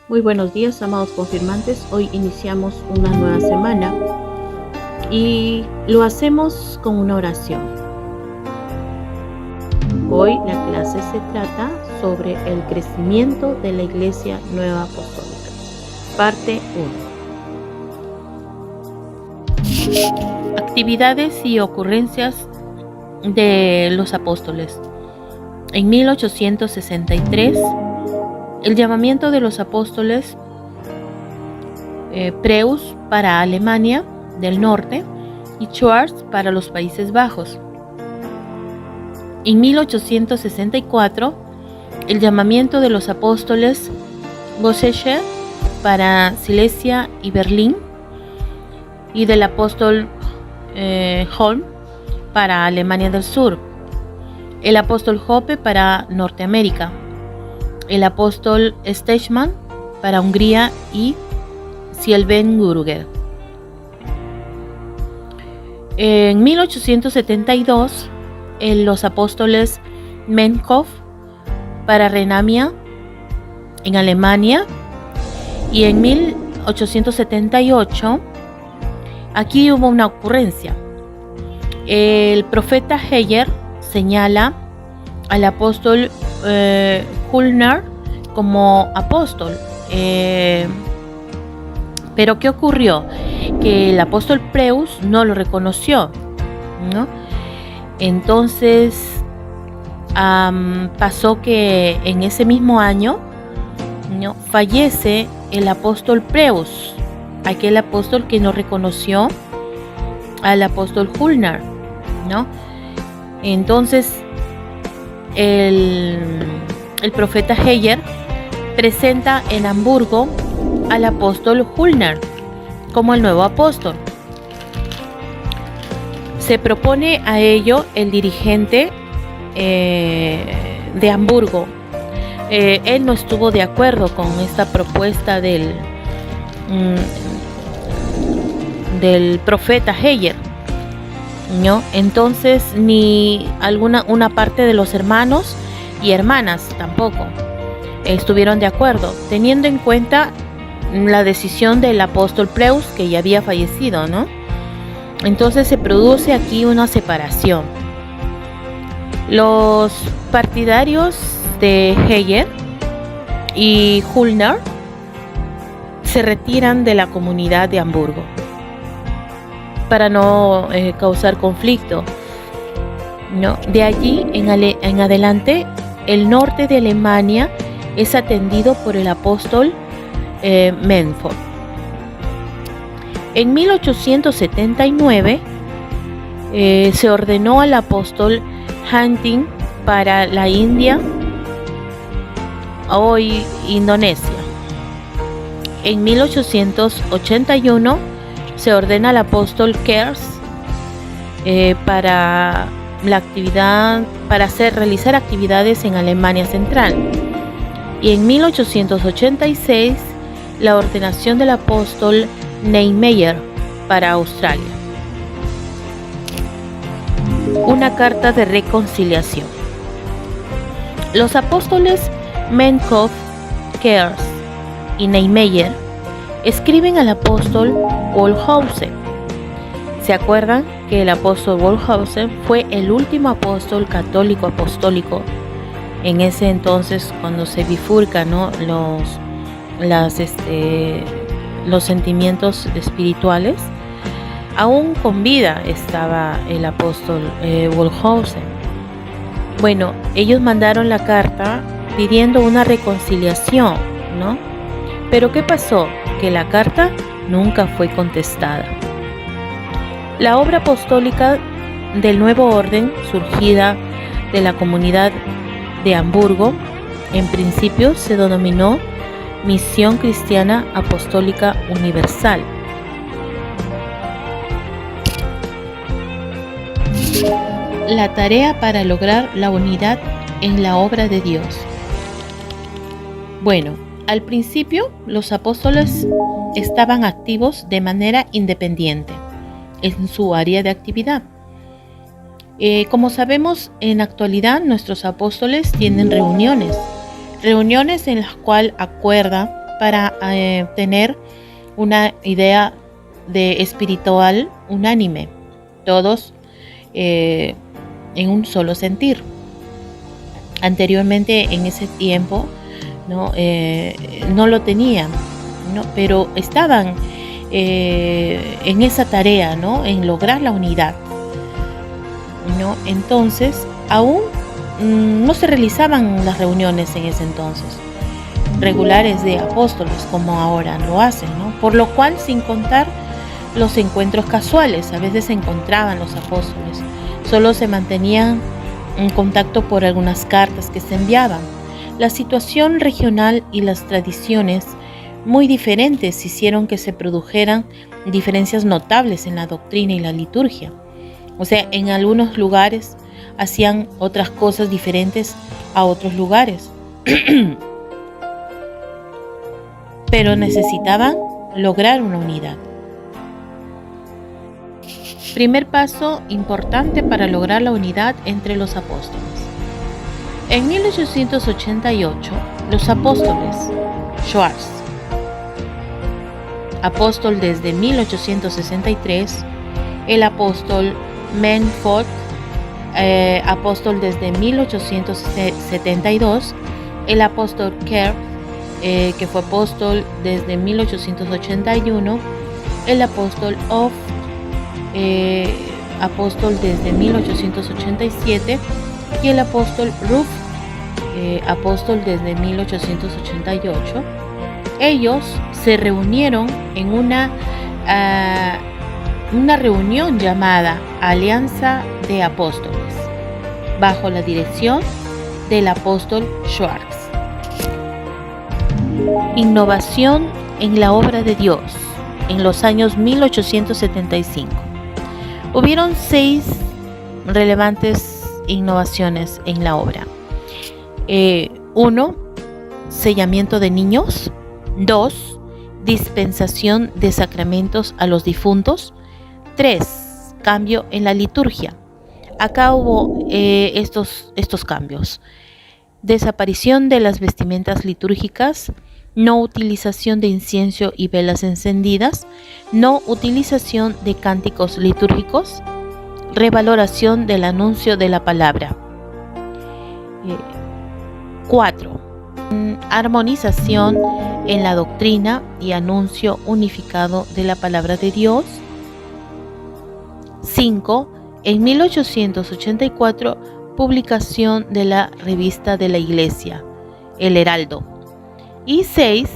Muy buenos días, amados confirmantes. Hoy iniciamos una nueva semana y lo hacemos con una oración. Hoy la clase se trata sobre el crecimiento de la Iglesia Nueva Apostólica, parte 1. Actividades y ocurrencias de los apóstoles. En 1863, el llamamiento de los apóstoles, Preus para Alemania del Norte y Schwarz para los Países Bajos. En 1864, el llamamiento de los apóstoles Vossische para Silesia y Berlín y del apóstol Holm para Alemania del Sur, el apóstol Hoppe para Norteamérica, el apóstol Stechmann para Hungría y Siebenbürger. En 1872, los apóstoles Menkhoff para Renania en Alemania, y en 1878 aquí hubo una ocurrencia. El profeta Heyer señala al apóstol Hullner como apóstol, pero ¿qué ocurrió? Que el apóstol Preus no lo reconoció, ¿no? Entonces pasó que en ese mismo año, ¿no?, fallece el apóstol Preus, aquel apóstol que no reconoció al apóstol Hullner, ¿no? Entonces el profeta Heyer presenta en Hamburgo al apóstol Hullner como el nuevo apóstol. Se propone a ello el dirigente de Hamburgo. Él no estuvo de acuerdo con esta propuesta del profeta Heyer, ¿no? Entonces ni una parte de los hermanos y hermanas tampoco estuvieron de acuerdo, teniendo en cuenta la decisión del apóstol Preus, que ya había fallecido, ¿no? Entonces se produce aquí una separación. Los partidarios de Heyer y Hullner se retiran de la comunidad de Hamburgo para no causar conflicto, ¿no? De allí en adelante, el norte de Alemania es atendido por el apóstol Menkhoff. En 1879 se ordenó al apóstol Hanting para la India, hoy Indonesia. En 1881 se ordena al apóstol Kers para realizar actividades en Alemania Central. Y en 1886 la ordenación del apóstol Niemeyer para Australia. Una carta de reconciliación. Los apóstoles Menkhoff, Kers y Niemeyer escriben al apóstol Wolfhausen. ¿Se acuerdan que el apóstol Wolfhausen fue el último apóstol católico apostólico en ese entonces, cuando se bifurcan, ¿no?, los sentimientos espirituales? Aún con vida estaba el apóstol Wolfhausen. Bueno, ellos mandaron la carta pidiendo una reconciliación, ¿no? Pero ¿qué pasó? Que la carta nunca fue contestada. La obra apostólica del nuevo orden, surgida de la comunidad de Hamburgo, en principio se denominó Misión Cristiana Apostólica Universal. La tarea para lograr la unidad en la obra de Dios. Bueno, al principio los apóstoles estaban activos de manera independiente en su área de actividad. Como sabemos, en la actualidad nuestros apóstoles tienen reuniones en las cuales acuerdan para tener una idea de espiritual unánime, todos en un solo sentir. Anteriormente, en ese tiempo, no lo tenían, ¿no? Pero estaban en esa tarea, ¿no? En lograr la unidad, ¿no? Entonces, aún no se realizaban las reuniones en ese entonces regulares de apóstoles como ahora lo hacen, ¿no? Por lo cual, sin contar los encuentros casuales, a veces se encontraban los apóstoles, solo se mantenían en contacto por algunas cartas que se enviaban. La situación regional y las tradiciones muy diferentes hicieron que se produjeran diferencias notables en la doctrina y la liturgia. O sea, en algunos lugares hacían otras cosas diferentes a otros lugares, pero necesitaban lograr una unidad. Primer paso importante para lograr la unidad entre los apóstoles. En 1888, los apóstoles Schwartz, apóstol desde 1863, el apóstol Mumford, apóstol desde 1872, el apóstol Kerr, que fue apóstol desde 1881, el apóstol Off, apóstol desde 1887, y el apóstol Ruff, apóstol desde 1888. Ellos se reunieron en una reunión llamada Alianza de Apóstoles, bajo la dirección del apóstol Schwartz. Innovación en la obra de Dios en los años 1875. Hubieron 6 relevantes innovaciones en la obra. 1. Sellamiento de niños. 2. Dispensación de sacramentos a los difuntos. 3. Cambio en la liturgia. Acá hubo estos cambios. Desaparición de las vestimentas litúrgicas, no utilización de incienso y velas encendidas, no utilización de cánticos litúrgicos, revaloración del anuncio de la palabra. 4. Armonización en la doctrina y anuncio unificado de la palabra de Dios. 5. En 1884, publicación de la revista de la Iglesia, El Heraldo. Y 6.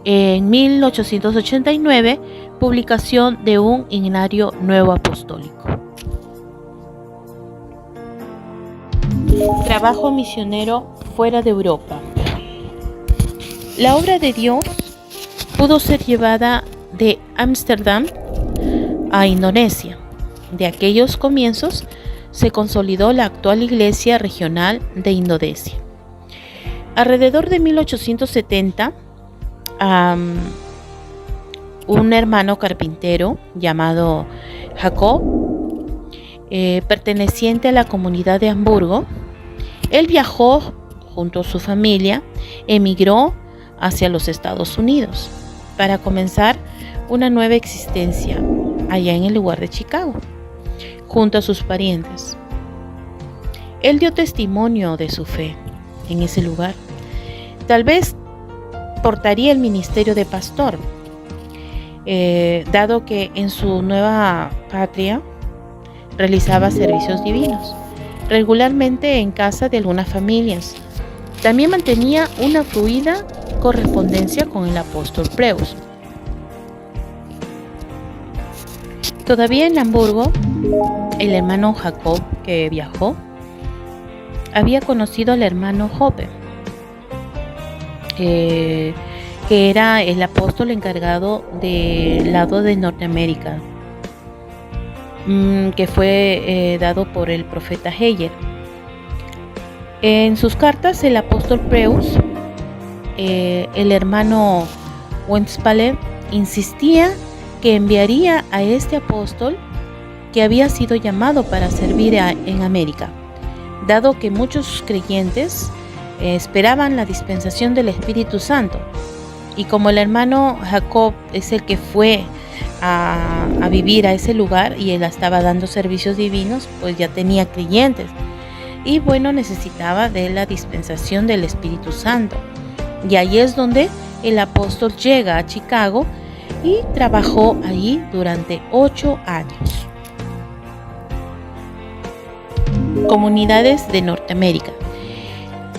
En 1889, publicación de un himnario nuevo apostólico. Trabajo misionero fuera de Europa. La obra de Dios pudo ser llevada de Ámsterdam a Indonesia. De aquellos comienzos se consolidó la actual Iglesia Regional de Indonesia. Alrededor de 1870, un hermano carpintero llamado Jacob, perteneciente a la comunidad de Hamburgo, él viajó junto a su familia, emigró hacia los Estados Unidos para comenzar una nueva existencia allá en el lugar de Chicago, junto a sus parientes. Él dio testimonio de su fe en ese lugar. Tal vez portaría el ministerio de pastor, dado que en su nueva patria realizaba servicios divinos, regularmente en casa de algunas familias. También mantenía una fluida correspondencia con el apóstol Preus. Todavía en Hamburgo, el hermano Jacob, que viajó, había conocido al hermano Hoppe, que era el apóstol encargado del lado de Norteamérica, que fue dado por el profeta Heyer. En sus cartas, el apóstol Preus, el hermano Wenspale, insistía que enviaría a este apóstol que había sido llamado para servir en América, dado que muchos creyentes esperaban la dispensación del Espíritu Santo. Y como el hermano Jacob es el que fue a vivir a ese lugar y él estaba dando servicios divinos, pues ya tenía creyentes. Y bueno, necesitaba de la dispensación del Espíritu Santo. Y ahí es donde el apóstol llega a Chicago y trabajó allí durante 8 años. Comunidades de Norteamérica.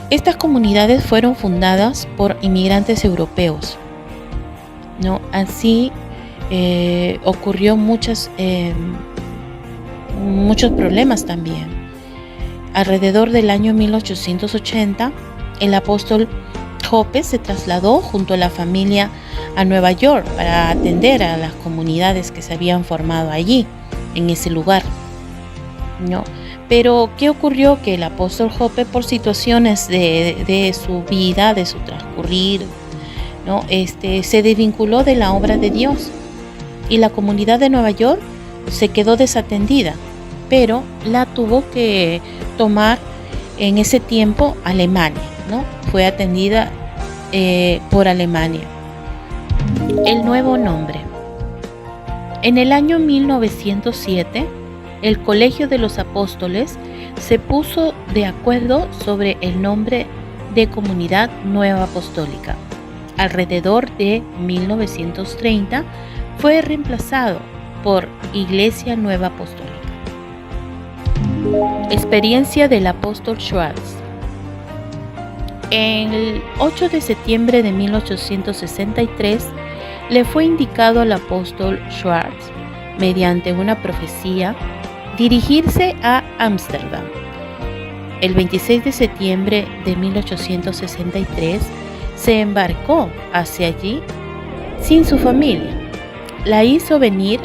Estas comunidades fueron fundadas por inmigrantes europeos, ¿no? Así ocurrió muchos problemas también. Alrededor del año 1880, el apóstol Hope se trasladó junto a la familia a Nueva York para atender a las comunidades que se habían formado allí, en ese lugar, ¿no? Pero ¿qué ocurrió? Que el apóstol Hope, por situaciones de su vida, de su transcurrir, ¿no? Se desvinculó de la obra de Dios y la comunidad de Nueva York se quedó desatendida, pero la tuvo que tomar en ese tiempo Alemania, ¿no? Fue atendida por Alemania. El nuevo nombre. En el año 1907, el Colegio de los Apóstoles se puso de acuerdo sobre el nombre de Comunidad Nueva Apostólica. Alrededor de 1930 fue reemplazado por Iglesia Nueva Apostólica. Experiencia del apóstol Schwartz. El 8 de septiembre de 1863 le fue indicado al apóstol Schwartz, mediante una profecía, dirigirse a Ámsterdam. El 26 de septiembre de 1863 se embarcó hacia allí sin su familia. La hizo venir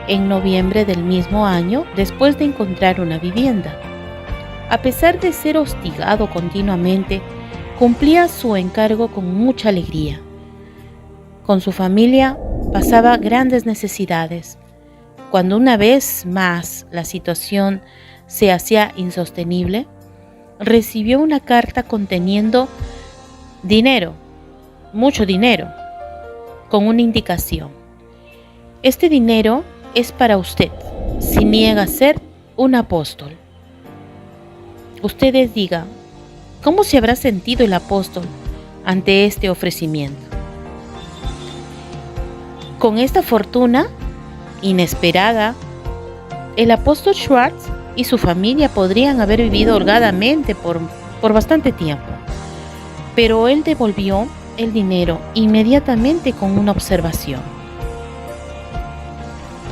en noviembre del mismo año después de encontrar una vivienda. A pesar de ser hostigado continuamente, cumplía su encargo con mucha alegría. Con su familia pasaba grandes necesidades. Cuando una vez más la situación se hacía insostenible, recibió una carta conteniendo dinero, mucho dinero, con una indicación. Este dinero es para usted, si niega a ser un apóstol. Ustedes digan, ¿cómo se habrá sentido el apóstol ante este ofrecimiento? Con esta fortuna inesperada, el apóstol Schwartz y su familia podrían haber vivido holgadamente por bastante tiempo, pero él devolvió el dinero inmediatamente con una observación.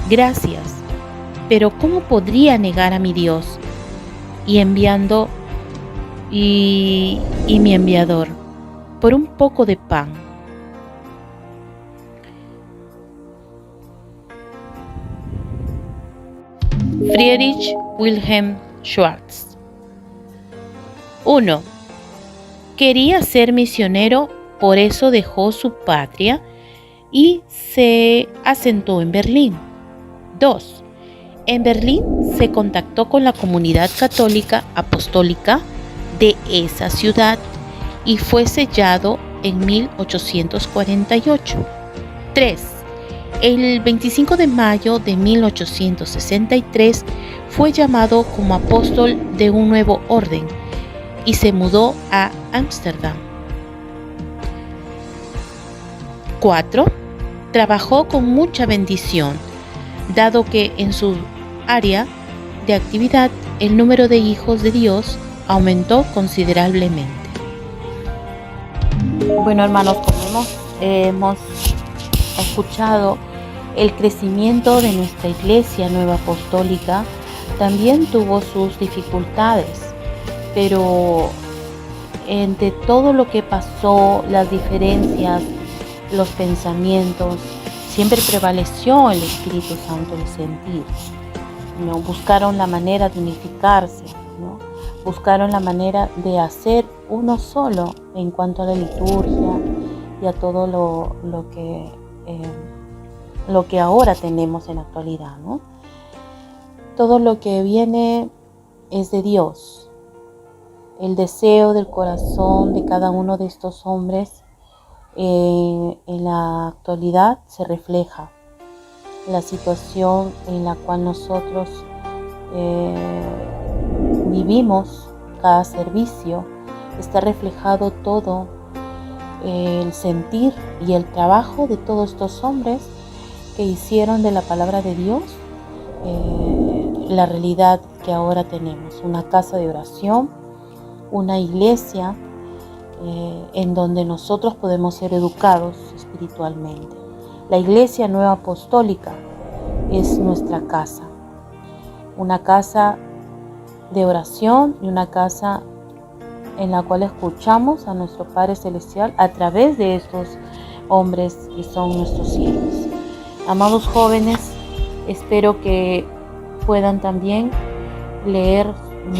Gracias, pero ¿cómo podría negar a mi Dios y mi enviador por un poco de pan? Friedrich Wilhelm Schwartz. 1. Quería ser misionero, por eso dejó su patria y se asentó en Berlín. 2. En Berlín se contactó con la comunidad católica apostólica de esa ciudad y fue sellado en 1848. 3. El 25 de mayo de 1863 fue llamado como apóstol de un nuevo orden y se mudó a Ámsterdam. 4. Trabajó con mucha bendición, dado que en su área de actividad el número de hijos de Dios aumentó considerablemente. Bueno, hermanos, como hemos escuchado, el crecimiento de nuestra Iglesia Nueva Apostólica también tuvo sus dificultades, pero entre todo lo que pasó, las diferencias, los pensamientos, siempre prevaleció el Espíritu Santo, el sentir, ¿no? Buscaron la manera de unificarse, ¿no? Buscaron la manera de hacer uno solo en cuanto a la liturgia y a todo lo que ahora tenemos en la actualidad, ¿no? Todo lo que viene es de Dios. el deseo del corazón de cada uno de estos hombres en la actualidad se refleja. La situación en la cual nosotros vivimos cada servicio, está reflejado todo el sentir y el trabajo de todos estos hombres que hicieron de la palabra de Dios la realidad que ahora tenemos, una casa de oración, una iglesia en donde nosotros podemos ser educados espiritualmente. La Iglesia Nueva Apostólica es nuestra casa, una casa de oración y una casa en la cual escuchamos a nuestro Padre Celestial a través de estos hombres que son nuestros siervos. Amados jóvenes, espero que puedan también leer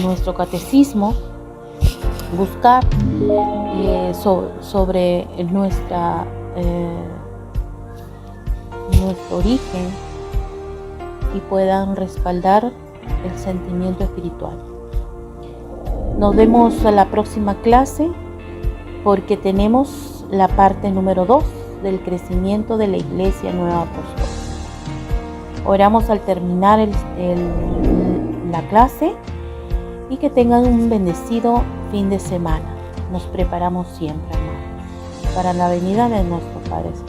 nuestro catecismo, buscar sobre nuestro origen y puedan respaldar el sentimiento espiritual. Nos vemos a la próxima clase porque tenemos la parte número 2 del crecimiento de la Iglesia Nueva Apostólica. Oramos al terminar la clase y que tengan un bendecido fin de semana. Nos preparamos siempre, hermanos, para la venida de nuestro Padre Celestial.